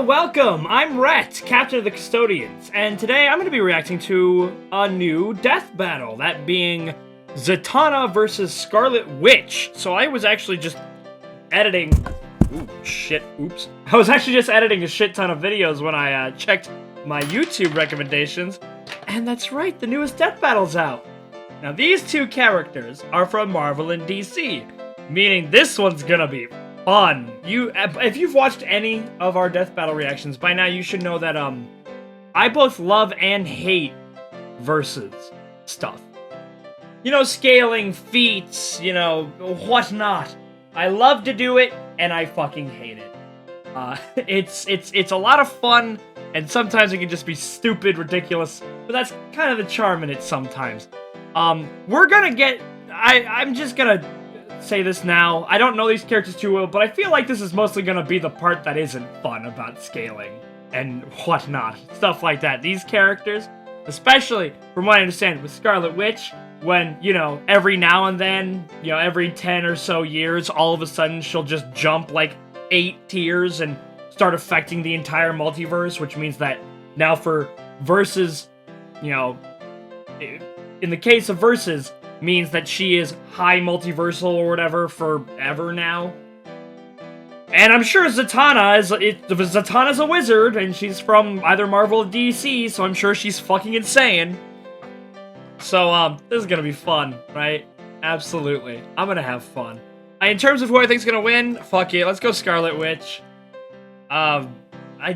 welcome! I'm Rhett, Captain of the Custodians, and today I'm going to be reacting to a new death battle, that being Zatanna versus Scarlet Witch. So I was actually just editing... oops. I was actually just editing a shit ton of videos when I checked my YouTube recommendations, and that's right, the newest death battle's out. Now these two characters are from Marvel and DC, meaning this one's gonna be fun. If you've watched any of our death battle reactions by now, you should know that I both love and hate versus stuff. You know, scaling feats, you know, whatnot. I love to do it, and I fucking hate it. It's a lot of fun, and sometimes it can just be stupid, ridiculous, but that's kind of the charm in it sometimes. We're gonna get... I'm just gonna say this now. I don't know these characters too well, but I feel like this is mostly gonna be the part that isn't fun about scaling and whatnot. Stuff like that. These characters, especially from what I understand with Scarlet Witch, when, you know, every now and then, you know, every 10 or so years, all of a sudden she'll just jump like 8 tiers and start affecting the entire multiverse, which means that now for versus, you know, in the case of versus, means that she is high multiversal or whatever forever now. And I'm sure Zatanna's a wizard, and she's from either Marvel or DC, so I'm sure she's fucking insane. So, this is gonna be fun, right? Absolutely. I'm gonna have fun. In terms of who I think's gonna win, fuck it, let's go Scarlet Witch. I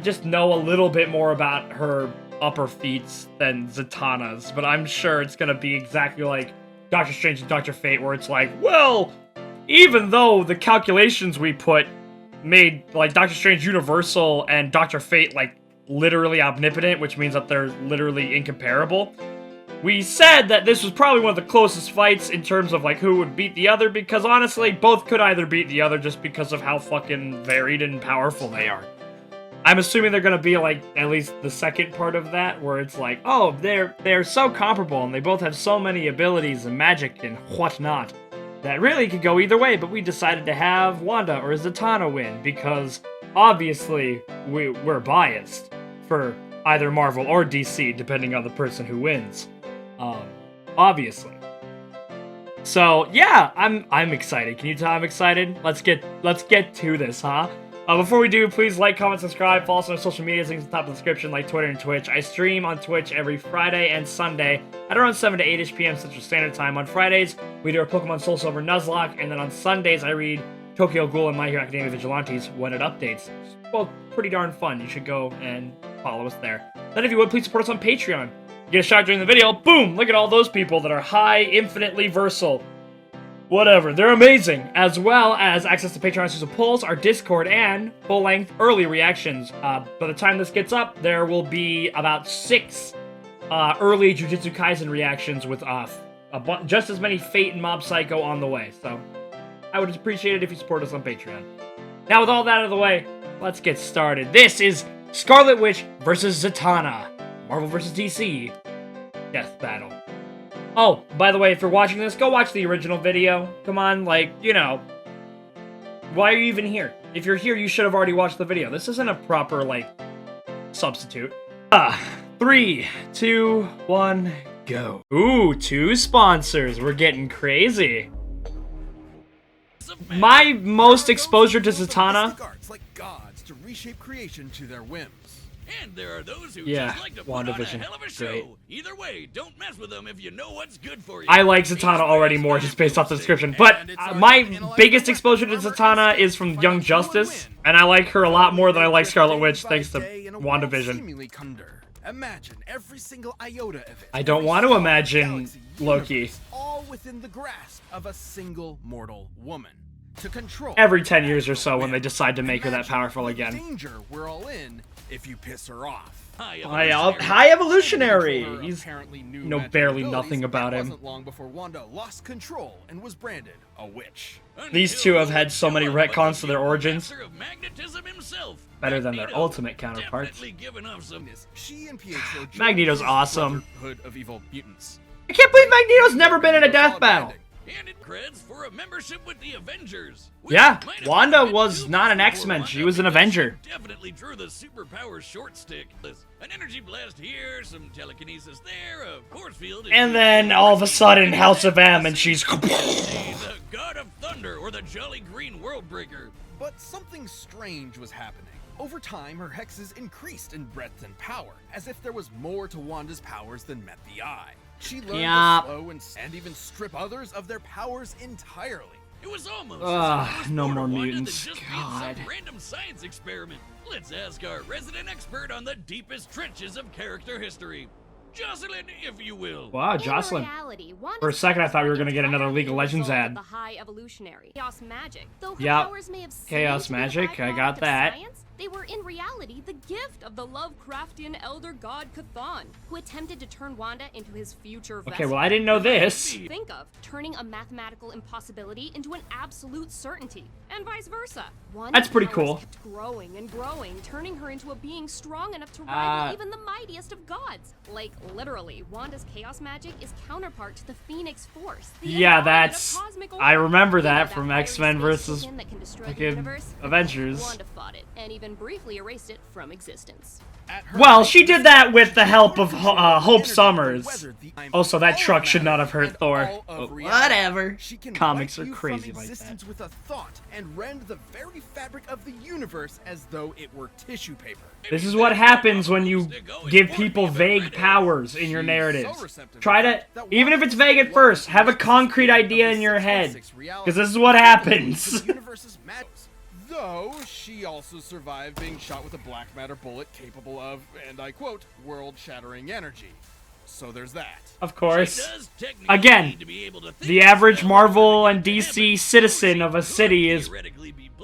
just know a little bit more about her upper feats than Zatanna's, but I'm sure it's gonna be exactly like Doctor Strange and Dr. Fate, where it's like, well, even though the calculations we put made, like, Doctor Strange universal and Dr. Fate, like, literally omnipotent, which means that they're literally incomparable, we said that this was probably one of the closest fights in terms of, like, who would beat the other, because honestly, both could either beat the other just because of how fucking varied and powerful they are. I'm assuming they're gonna be, like, at least the second part of that, where it's like, oh, they're so comparable, and they both have so many abilities and magic and whatnot, that really could go either way, but we decided to have Wanda or Zatanna win, because, obviously, we're biased for either Marvel or DC, depending on the person who wins. Obviously. So, yeah, I'm excited. Can you tell I'm excited? Let's get to this, huh? Before we do, please like, comment, subscribe, follow us on our social media, links at the top of the description, like Twitter and Twitch. I stream on Twitch every Friday and Sunday at around 7 to 8-ish p.m. Central Standard Time. On Fridays, we do our Pokemon Soul Silver Nuzlocke, and then on Sundays, I read Tokyo Ghoul and My Hero Academia Vigilantes when it updates. It's both pretty darn fun. You should go and follow us there. Then if you would, please support us on Patreon. You get a shout during the video, boom! Look at all those people that are high, infinitely versal. Whatever, they're amazing, as well as access to Patreon exclusive polls, our Discord, and full-length early reactions. By the time this gets up, there will be about 6 early Jujutsu Kaisen reactions with just as many Fate and Mob Psycho on the way, so I would appreciate it if you support us on Patreon. Now, with all that out of the way, let's get started. This is Scarlet Witch versus Zatanna, Marvel vs. DC, Death Battle. Oh, by the way, if you're watching this, go watch the original video. Come on, like, you know, why are you even here? If you're here, you should have already watched the video. This isn't a proper, like, substitute. 3, 2, 1, go. Ooh, 2 sponsors. We're getting crazy. My most exposure to Zatanna. Like gods to reshape creation to their whims. And there are those who just like to put on a hell of a show. Great. Either way, don't mess with them if you know what's good for you. I like Zatanna already more just based off the description, but my biggest exposure to Zatanna is from Young Justice, and I like her a lot more than I like Scarlet Witch thanks to WandaVision. Imagine every single iota of it. I don't want to imagine Loki. All within the grasp of a single mortal woman. To control every 10 years or so when they decide to make her that powerful again. Danger we're all in if you piss her off. High evolutionary. He's apparently barely nothing about him. Wasn't long before Wanda lost control and was branded a witch. These two have had so many retcons to their origins. Better than their ultimate counterparts. She and Magneto's awesome. Hood of evil mutants. I can't believe Magneto's never been in a death battle. And it creds for a membership with the Avengers. Yeah, Wanda was not an X-Men, she was an Avenger. Definitely drew the superpower short stick. An energy blast here, some telekinesis there, a force field. And then all of a sudden, House of M, and she's... The God of Thunder or the Jolly Green World Breaker. But something strange was happening. Over time, her hexes increased in breadth and power, as if there was more to Wanda's powers than met the eye. She learned to slow and even strip others of their powers entirely. It was almost no more Wanda mutants. than just God. some random science experiment. Let's ask our resident expert on the deepest trenches of character history. Jocelyn, if you will. Wow, Jocelyn. For a second, I thought we were gonna get another League of Legends ad. The high evolutionary chaos magic. Though her Yep. powers may have Chaos seemed to be the magic, I byproduct got of that. science, they were in reality the gift of the Lovecraftian elder god Cthon, who attempted to turn Wanda into his future vessel. Okay, well, I didn't know this. Think of turning a mathematical impossibility into an absolute certainty, and vice versa. Wanda's That's pretty powers cool. kept growing and growing, turning her into a being strong enough to rival even the mightiest of gods. Like, literally, Wanda's chaos magic is counterpart to the Phoenix Force. The Yeah, embodiment that's... of cosmic I order. remember You know that from fiery X-Men space versus chicken that can destroy the fucking universe? Avengers. Wanda fought it, and even briefly erased it from existence. Well, she did that with the help of Hope Summers. Also, that truck should not have hurt Thor. But whatever. Comics are crazy like that. With a thought and rend the very fabric of the universe as though it were tissue paper. This is what happens when you give people vague powers in your narratives. Try to, even if it's vague at first, have a concrete idea in your head. Because this is what happens. Though she also survived being shot with a black matter bullet capable of, and I quote, world-shattering energy. So there's that. Of course. Again, the average Marvel and DC citizen of a city is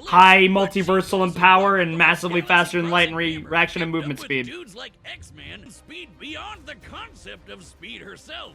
high multiversal in power and massively faster than light in reaction and movement speed. Dudes like X-Man, speed beyond the concept of speed herself.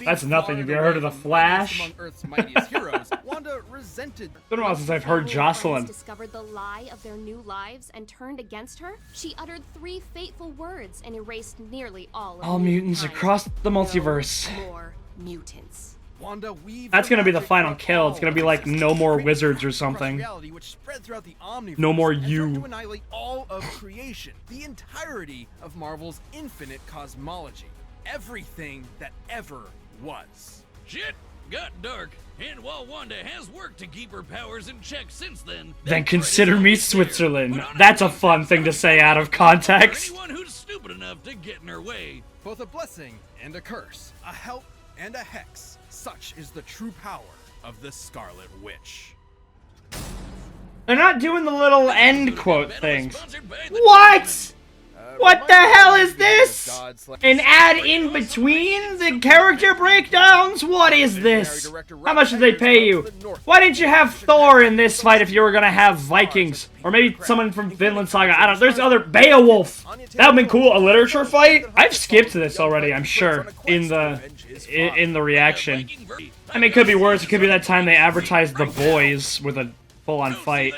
That's nothing. Have you ever heard of the Flash? Among Earth's mightiest heroes, Wanda resented. It's been a while since I've heard Jocelyn. Discovered the lie of their new lives and turned against her. She uttered 3 fateful words and erased nearly all of All mutants across the multiverse. No more mutants. Wanda weaved That's gonna be the magic final from kill. It's gonna be like all no more creation wizards or across something. reality, which spread throughout the omniverse No more and you. tried to annihilate all of creation, the entirety of Marvel's infinite cosmology, everything that ever was. Shit got dark, and while Wanda has worked to keep her powers in check since then Consider me Switzerland. That's a fun thing to say out of context. For anyone who's stupid enough to get in her way. Both a blessing and a curse, a help and a hex. Such is the true power of the Scarlet Witch. They're not doing the little end quote things. What? What the hell is this? An ad in between the character breakdowns? What is this? How much did they pay you? Why didn't you have Thor in this fight if you were gonna have Vikings? Or maybe someone from Vinland Saga. I don't know. There's other... Beowulf! That would've been cool. A literature fight? I've skipped this already, I'm sure. In the reaction. I mean, it could be worse. It could be that time they advertised The Boys with a full-on fight.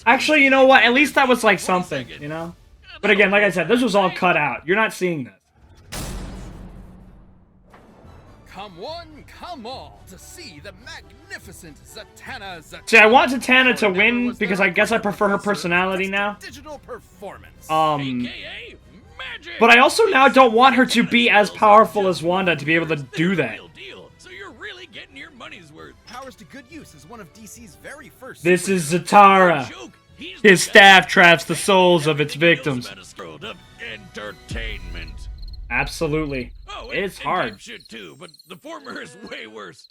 Actually, you know what? At least that was like something, you know? But again, like I said, this was all cut out. You're not seeing this. Come one, come all, to see the magnificent Zatanna. See, I want Zatanna to win because I guess I prefer her personality now. Digital performance. AKA magic. But I also now don't want her to be as powerful as Wanda to be able to do that. So you're really getting your money's worth. Powers to good use is one of DC's very first. This is Zatara. His staff traps the souls of its victims. Entertainment. Absolutely. Oh, It's and hard. type shit too, but the former is way worse.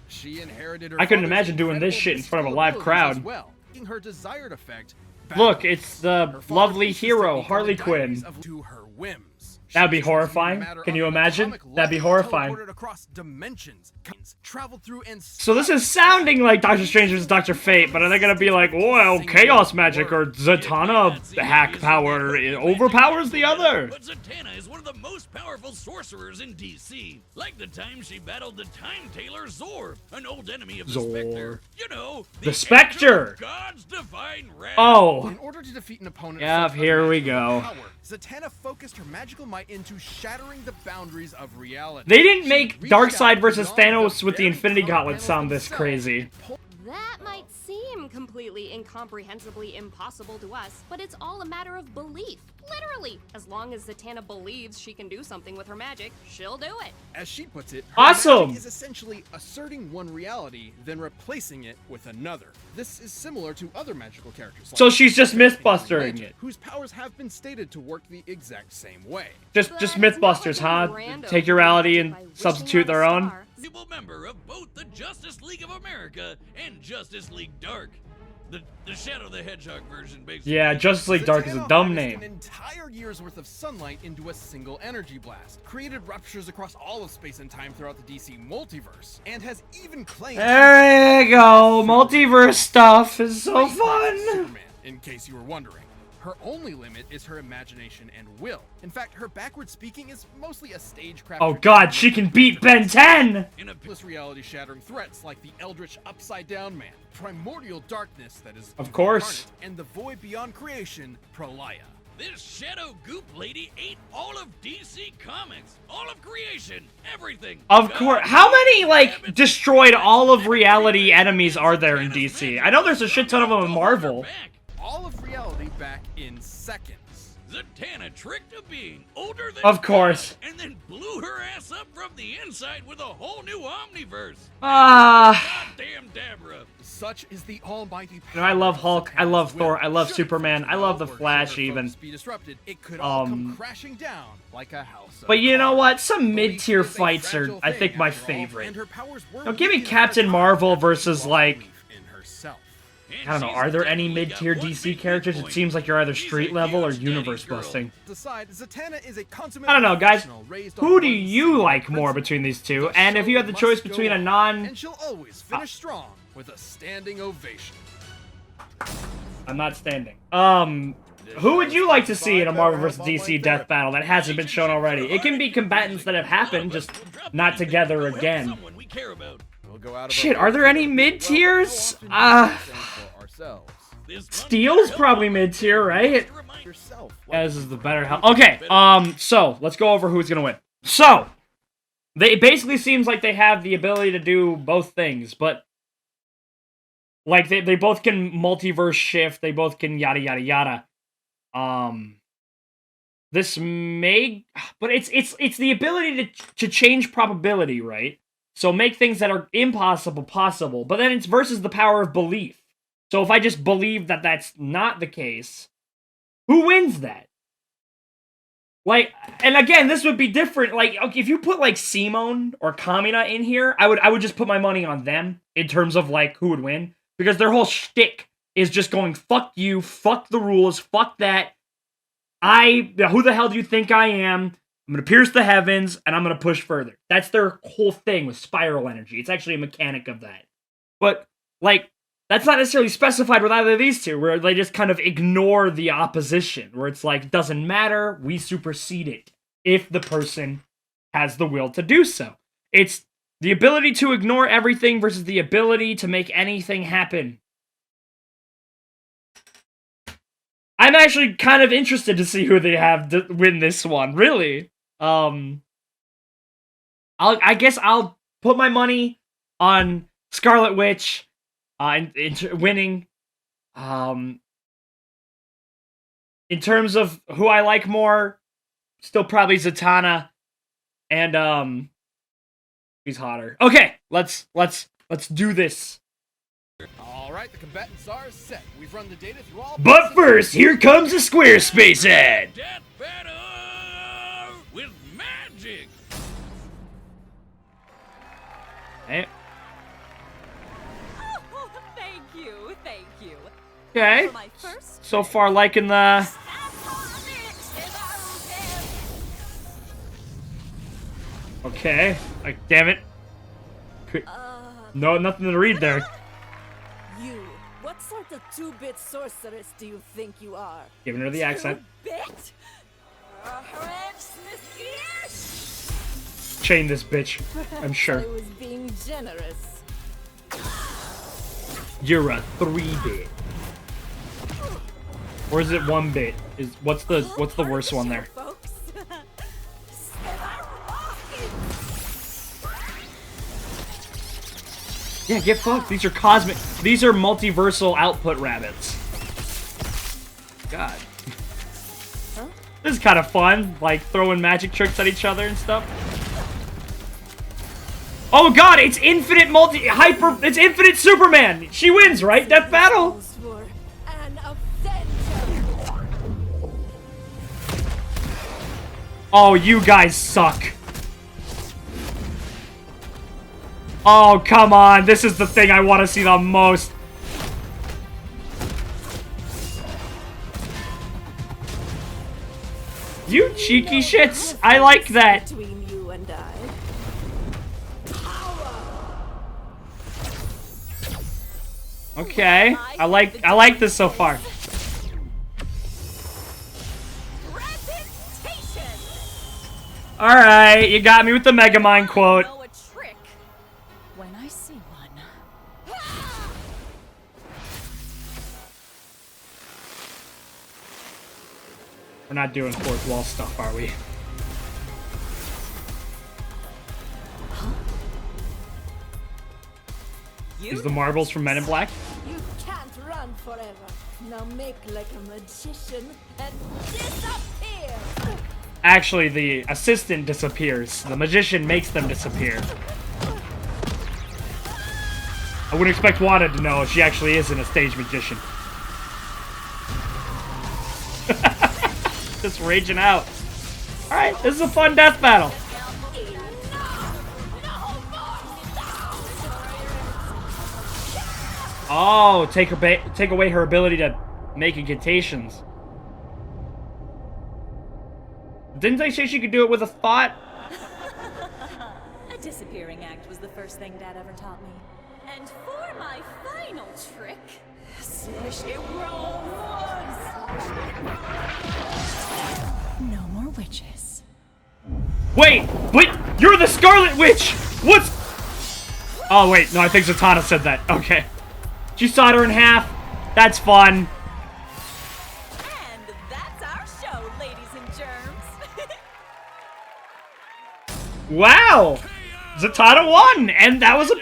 She inherited her I couldn't father's imagine doing this incredible shit in front of a live mystical crowd. abilities as well, making her desired effect. Look, it's the Her father lovely teaches hero, technique on Harley the diaries Quinn. to her whims. That'd be She transformed horrifying. matter Can you on an imagine? atomic That'd be level, horrifying. teleported across dimensions, traveled through and So this is sounding like Doctor Strange vs. Dr. Fate, but are they gonna be like, well, chaos magic or Zatanna hack power overpowers the other? But Zatanna is one of the most powerful sorcerers in DC. Like the time she battled the Time Tailor Zor, an old enemy of the Zor. Spectre. You know, The Spectre! God's divine wrath. Oh, In order to defeat an opponent, yeah, filled with here we magical go. power, Zatanna focused her magical Might into shattering the boundaries of reality. They didn't make Darkseid versus Thanos with the Infinity Gauntlet sound this crazy. That might seem completely incomprehensibly impossible to us, but it's all a matter of belief. Literally. As long as Zatanna believes she can do something with her magic, she'll do it. As she puts it, her Awesome! magic is essentially asserting one reality, then replacing it with another. This is similar to other magical characters. So she's just Mythbustering it. Whose powers have been stated to work the exact same way. Just Mythbusters, huh? Take your reality and substitute their own? Valuable member of both the Justice League of America and Justice League Dark. The Shadow the Hedgehog version, basically. Yeah, Justice League Dark is a dumb name. An entire year's worth of sunlight into a single energy blast, created ruptures across all of space and time throughout the DC multiverse, and has even claimed. There you go. Multiverse stuff is so fun. Superman, in case you were wondering. Her only limit is her imagination and will. In fact, her backward speaking is mostly a stagecraft. Oh god, she can beat Ben 10! In a reality-shattering threats like the Eldritch Upside Down Man, primordial darkness that is of course, and the void beyond creation, Prolaya. This shadow goop lady ate all of DC Comics, all of creation, everything. Of course. How many, like, destroyed all of reality enemies are there in DC? I know there's a shit ton of them in Marvel. All of reality back in seconds. Zatanna tricked a being older than Of course. and then blew her ass up from the inside with a whole new omniverse. Goddamn Dabra. Such is the almighty power. You know, I love Hulk, I love Thor, I love Superman, I love the Flash even. Be disrupted, it could all come crashing down like a house. But you know what? Some mid-tier fights are, I think, my favorite. Now, give me Captain Marvel versus, like, I don't know, are there any mid-tier DC characters? It seems like you're either street level or universe busting. I don't know, guys. Who do you like more between these two? And if you had the choice between a non... And she'll always finish strong with a standing ovation. I'm not standing. Who would you like to see in a Marvel vs. DC death battle that hasn't been shown already? It can be combatants that have happened, just not together again. Shit, are there any mid-tiers? Steel's probably mid-tier, right? As is the better health. Okay, so, let's go over who's gonna win. So, it basically seems like they have the ability to do both things, but like, they both can multiverse shift, they both can yada yada yada. This may... But it's the ability to change probability, right? So make things that are impossible possible, but then it's versus the power of belief. So if I just believe that that's not the case, who wins that? Like, and again, this would be different. Like, okay, if you put like Simone or Kamina in here, I would just put my money on them in terms of like who would win, because their whole shtick is just going fuck you, fuck the rules, fuck that. Who the hell do you think I am? I'm going to pierce the heavens, and I'm going to push further. That's their whole thing with spiral energy. It's actually a mechanic of that. But, like, that's not necessarily specified with either of these two, where they just kind of ignore the opposition, where it's like, doesn't matter, we supersede it, if the person has the will to do so. It's the ability to ignore everything versus the ability to make anything happen. I'm actually kind of interested to see who they have to win this one, really. I guess I'll put my money on Scarlet Witch winning. In terms of who I like more, still probably Zatanna, and she's hotter. Okay, let's do this. All right, the combatants are set. We've run the data through all. But first, here comes a Squarespace ad. Death battle with magic. Hey. Oh, thank you. Okay. So far, liking the. Okay. Like, damn it. No, nothing to read there. You. What sort of two-bit sorceress do you think you are? Giving her the accent. Two-bit? Chain this bitch. I'm sure. I was being generous. You're a 3-bit. Or is it 1-bit? What's the worst one there? Folks. Yeah, get fucked. These are cosmic. These are multiversal output rabbits. God. Huh? This is kind of fun, like throwing magic tricks at each other and stuff. Oh god, it's infinite it's infinite Superman! She wins, right? Death battle! Those were an avenger. Oh, you guys suck. Oh, come on. This is the thing I want to see the most. You cheeky shits. I like that. Between you and I. Okay. I like this so far. Alright, you got me with the Megamind quote. Know a trick when I see one. We're not doing fourth wall stuff, are we? Use the marbles from Men in Black? You can't run forever. Now make like a magician and disappear. Actually, the assistant disappears. The magician makes them disappear. I wouldn't expect Wanda to know if she actually isn't a stage magician. Just raging out. Alright, this is a fun death battle. Oh, take away her ability to make incantations. Didn't they say she could do it with a thought? A disappearing act was the first thing Dad ever taught me. And for my final trick, swish it rolls. No more witches. Wait, but you're the Scarlet Witch! What's... Oh, wait, no, I think Zatana said that. Okay. She sawed her in half. That's fun. And that's our show, ladies and germs. Wow! Zatana won! And that was a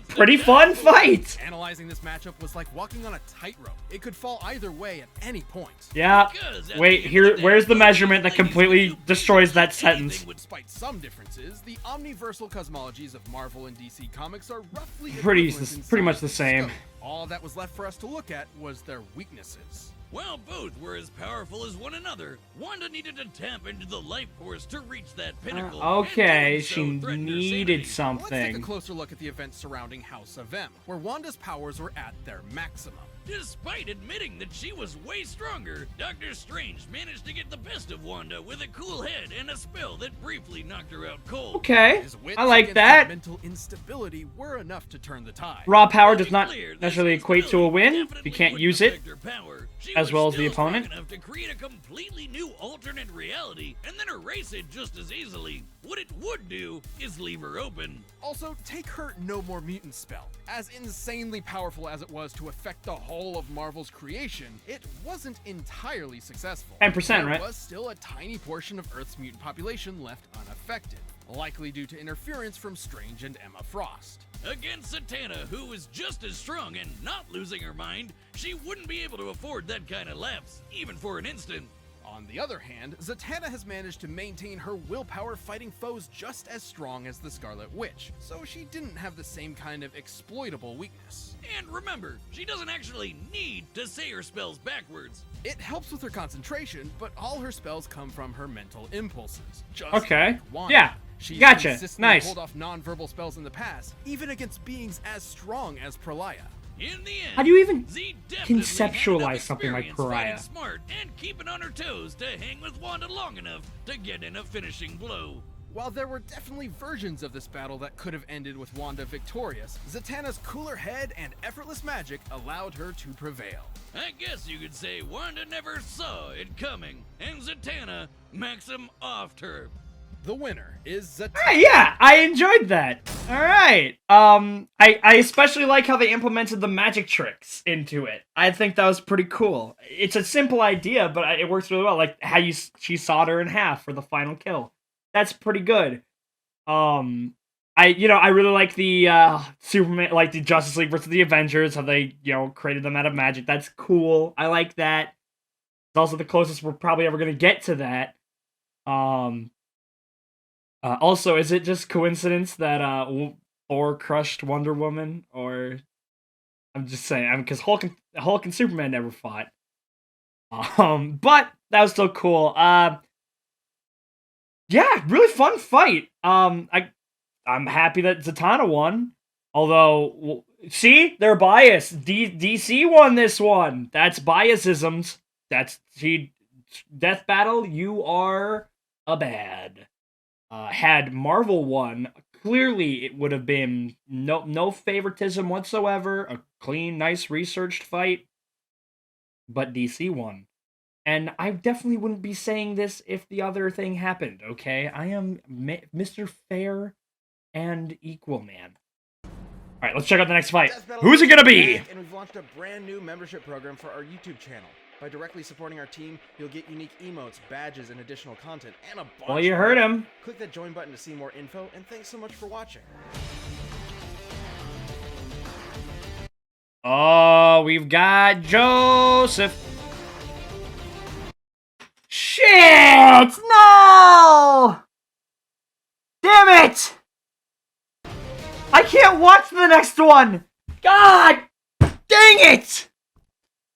pretty fun fight! Analyzing this matchup was like walking on a tightrope. It could fall either way at any point. Yeah. Wait, where's the measurement that completely destroys that sentence? Despite some differences, the omniversal cosmologies of Marvel and DC Comics are roughly Pretty equivalent in much size the and same. scope. All that was left for us to look at was their weaknesses. While both were as powerful as one another, Wanda needed to tap into the life force to reach that pinnacle. Okay, and doing so she threatened her needed sanity. Let's take a something. closer look at the events surrounding House of M, where Wanda's powers were at their maximum. Despite admitting that she was way stronger, Doctor Strange managed to get the best of Wanda with a cool head and a spell that briefly knocked her out cold. Okay, His wits I like against that. his mental instability were enough to turn the tide. Raw power To does be not clear, this necessarily equate to a win. definitely You can't wouldn't use it. affect her power. She as was well as the still strong opponent. enough to create a completely new alternate reality and then erase it just as easily. What it would do is leave her open. Also, take her No More Mutant spell. As insanely powerful as it was to affect the whole of Marvel's creation, it wasn't entirely successful. 10%, there right? was still a tiny portion of Earth's mutant population left unaffected, likely due to interference from Strange and Emma Frost. Against Zatanna, who was just as strong and not losing her mind, she wouldn't be able to afford that kind of lapse, even for an instant. On the other hand, Zatanna has managed to maintain her willpower fighting foes just as strong as the Scarlet Witch, so she didn't have the same kind of exploitable weakness. And remember, she doesn't actually need to say her spells backwards. It helps with her concentration, but all her spells come from her mental impulses. Just Okay. like Wanda. Yeah. She's Gotcha. consistently Nice. pulled off non-verbal spells in the past, even against beings as strong as Pralaya. In the end, How do you even Z definitely conceptualize had enough something like experience fighting Pariah? smart and keeping on her toes to hang with Wanda long enough to get in a finishing blow. While there were definitely versions of this battle that could have ended with Wanda victorious, Zatanna's cooler head and effortless magic allowed her to prevail. I guess you could say Wanda never saw it coming, and Zatanna Maxim offed her. The winner is Zatanna. Alright, yeah, I enjoyed that. Alright. I especially like how they implemented the magic tricks into it. I think that was pretty cool. It's a simple idea, but it works really well. Like how she sawed her in half for the final kill. That's pretty good. I really like the Superman, like the Justice League versus the Avengers, how they, created them out of magic. That's cool. I like that. It's also the closest we're probably ever gonna get to that. Also, is it just coincidence that Thor crushed Wonder Woman, or I'm just saying, because Hulk and Superman never fought. But that was still cool. Yeah, really fun fight. I'm happy that Zatanna won. Although, see, they're biased. DC won this one. That's biasisms. Death Battle, you are a bad. Had Marvel won, clearly it would have been no favoritism whatsoever. A clean, nice, researched fight. But DC won. And I definitely wouldn't be saying this if the other thing happened, okay? I am Mr. Fair and Equal Man. Alright, let's check out the next fight. Who's it gonna be? And we've launched a brand new membership program for our YouTube channel. By directly supporting our team, you'll get unique emotes, badges, and additional content, and a bunch. Well, you heard him. Click that join button to see more info, and thanks so much for watching. Oh, we've got Joseph. Shit! No! Damn it! I can't watch the next one! God! Dang it!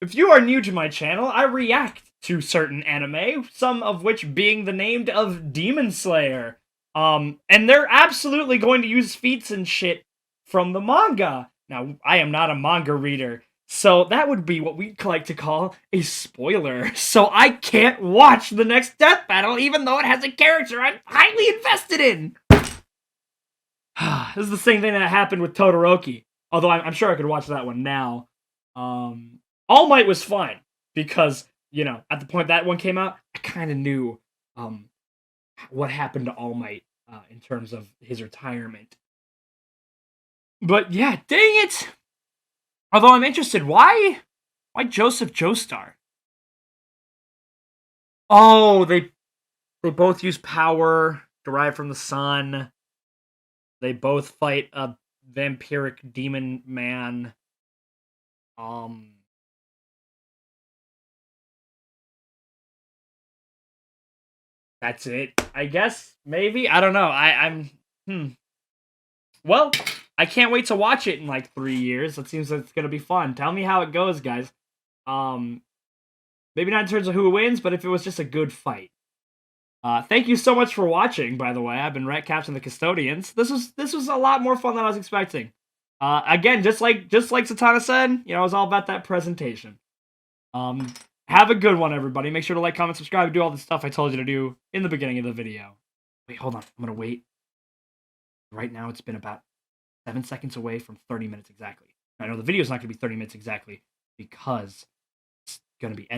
If you are new to my channel, I react to certain anime, some of which being the named of Demon Slayer. And they're absolutely going to use feats and shit from the manga. Now, I am not a manga reader, so that would be what we'd like to call a spoiler. So I can't watch the next death battle, even though it has a character I'm highly invested in. This is the same thing that happened with Todoroki. Although I'm sure I could watch that one now. All Might was fine, because, at the point that one came out, I kind of knew what happened to All Might in terms of his retirement. But yeah, dang it! Although I'm interested, why Joseph Joestar? Oh, they both use power derived from the sun. They both fight a vampiric demon man. That's it, I guess. Maybe, I don't know. Well, I can't wait to watch it in like 3 years. It seems like it's gonna be fun. Tell me how it goes, guys. Maybe not in terms of who wins, but if it was just a good fight. Thank you so much for watching, by the way. I've been Rhett, Captain the Custodians. This was a lot more fun than I was expecting. Again, just like Zatana said, it was all about that presentation. Have a good one, everybody. Make sure to like, comment, subscribe, do all the stuff I told you to do in the beginning of the video. Wait, hold on. I'm gonna wait. Right now, it's been about 7 seconds away from 30 minutes exactly. I know the video's not gonna be 30 minutes exactly because it's gonna be edited.